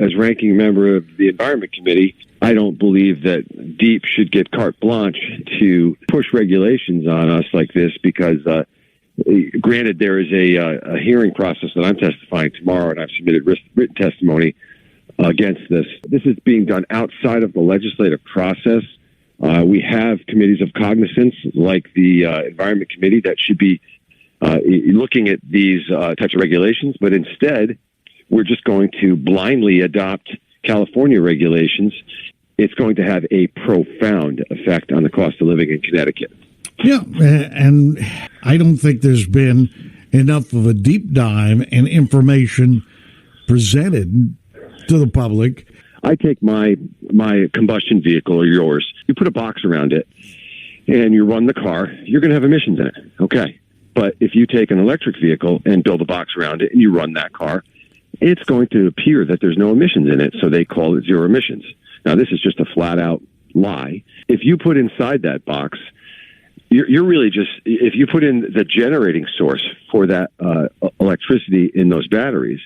as ranking member of the Environment Committee, I don't believe that DEEP should get carte blanche to push regulations on us like this because, granted, there is a hearing process that I'm testifying tomorrow, and I've submitted written testimony against this. This is being done outside of the legislative process. We have committees of cognizance like the Environment Committee that should be looking at these types of regulations, but instead we're just going to blindly adopt California regulations. It's going to have a profound effect on the cost of living in Connecticut. Yeah, and I don't think there's been enough of a deep dive and information presented to the public. I take my combustion vehicle or yours, you put a box around it, and you run the car, you're going to have emissions in it. Okay. But if you take an electric vehicle and build a box around it and you run that car, it's going to appear that there's no emissions in it, so they call it zero emissions. Now, this is just a flat-out lie. If you put inside that box, you're really just, if you put in the generating source for that electricity in those batteries,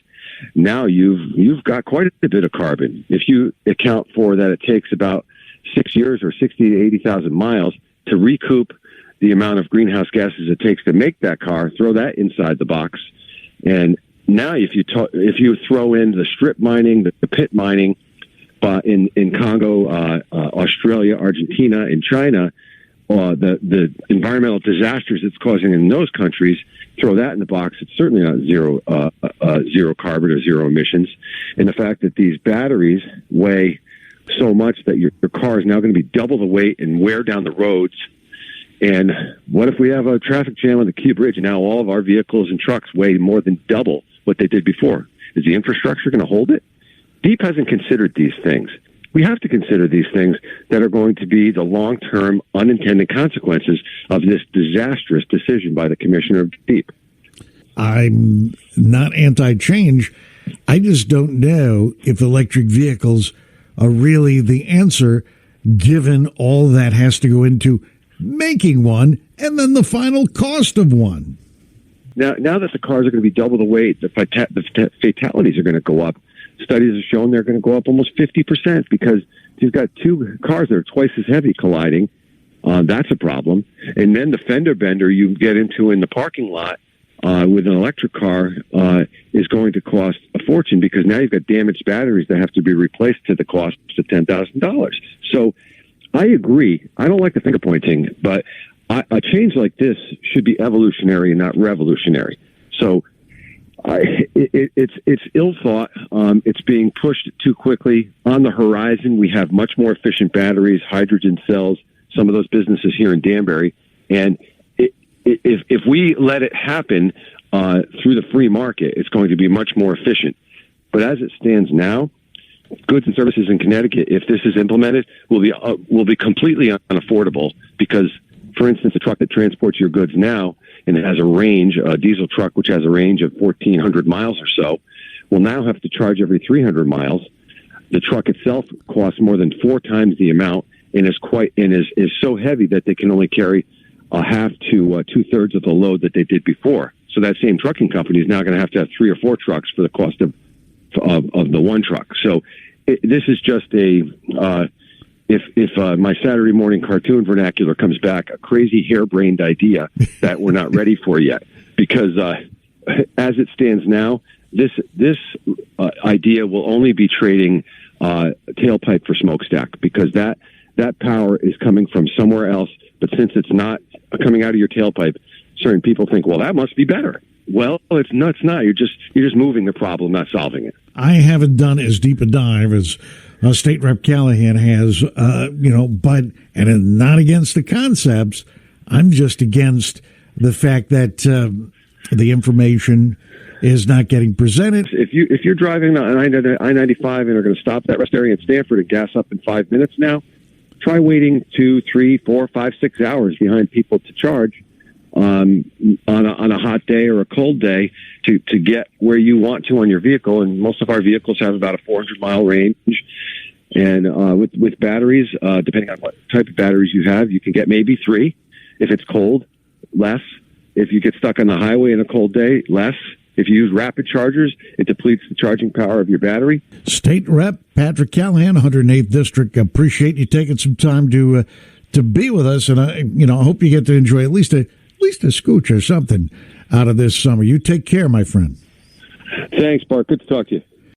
now you've got quite a bit of carbon. If you account for that it takes about 6 years or 60 to 80,000 miles to recoup the amount of greenhouse gases it takes to make that car, throw that inside the box. And now if you throw in the strip mining, the pit mining in Congo, Australia, Argentina, and China, the environmental disasters it's causing in those countries, throw that in the box, it's certainly not zero carbon or zero emissions. And the fact that these batteries weigh so much that your car is now going to be double the weight and wear down the roads. And what if we have a traffic jam on the Key Bridge and now all of our vehicles and trucks weigh more than double what they did before? Is the infrastructure going to hold it? DEEP hasn't considered these things. We have to consider these things that are going to be the long-term unintended consequences of this disastrous decision by the commissioner of DEEP. I'm not anti-change. I just don't know if electric vehicles are really the answer, given all that has to go into making one and then the final cost of one. Now that the cars are going to be double the weight, the fatalities are going to go up. Studies have shown they're going to go up almost 50% because you've got two cars that are twice as heavy colliding. That's a problem. And then the fender bender you get into in the parking lot with an electric car is going to cost a fortune because now you've got damaged batteries that have to be replaced to the cost of $10,000. So I agree. I don't like the finger pointing, but a change like this should be evolutionary and not revolutionary. So it's ill thought. It's being pushed too quickly. On the horizon, we have much more efficient batteries, hydrogen cells, some of those businesses here in Danbury. And if we let it happen through the free market, it's going to be much more efficient. But as it stands now, goods and services in Connecticut, if this is implemented, will be completely unaffordable because, for instance, a truck that transports your goods now and it has a range, a diesel truck which has a range of 1,400 miles or so, will now have to charge every 300 miles. The truck itself costs more than 4 times the amount and is so heavy that they can only carry a half to 2/3 of the load that they did before. So that same trucking company is now going to have 3 or 4 trucks for the cost of the one truck. So this is just if my Saturday morning cartoon vernacular comes back, a crazy harebrained idea that we're not ready for yet. Because as it stands now, this idea will only be trading tailpipe for smokestack because that power is coming from somewhere else. But since it's not coming out of your tailpipe, certain people think, well, that must be better. Well, it's not. You're just moving the problem, not solving it. I haven't done as deep a dive as State Rep Callahan has, but I'm not against the concepts. I'm just against the fact that the information is not getting presented. If you're driving on I-95 and are going to stop at that rest area in Stanford and gas up in 5 minutes now, try waiting 2, 3, 4, 5, 6 hours behind people to charge on a hot day or a cold day to get where you want to on your vehicle. And most of our vehicles have about a 400-mile range. And with batteries, depending on what type of batteries you have, you can get maybe 3. If it's cold, less. If you get stuck on the highway in a cold day, less. If you use rapid chargers, it depletes the charging power of your battery. State Rep Patrick Callahan, 108th District. Appreciate you taking some time to be with us, and I hope you get to enjoy at least a scooch or something out of this summer. You take care, my friend. Thanks, Bart. Good to talk to you.